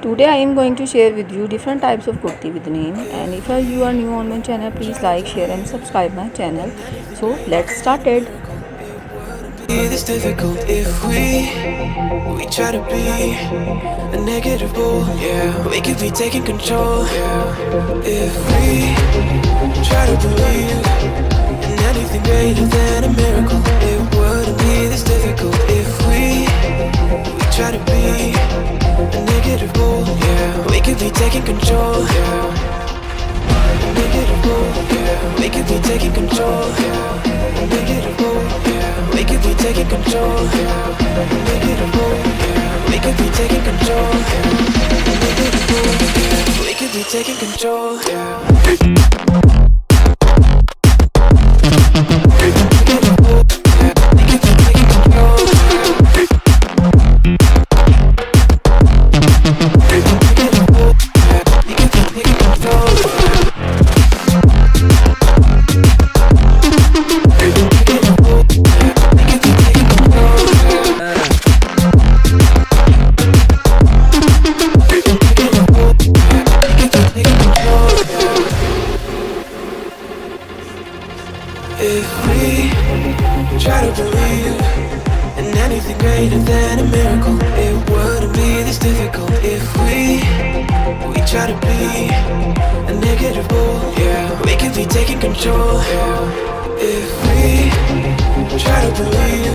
Today I am going to share with you different types of kurti with name, and if you are new on my channel, please like, share and subscribe my channel. So let's start it. It's difficult if we try to be a negative bull. Yeah, we could be taking control. Yeah, if we try to believe in anything greater than a miracle, it wouldn't be this difficult if we try to be a negative bull. Yeah, we could be taking control. Yeah, a negative bull. Yeah, we could be taking control. Yeah, a negative bull. Yeah, we could be taking control. Yeah, a negative bull. Yeah, we could be taking control. Yeah, a negative bull. Yeah, we could be taking control. Yeah. If we try to believe in anything greater than a miracle, it wouldn't be this difficult. If we try to be a negative bull, yeah, we could be taking control. Yeah. If we try to believe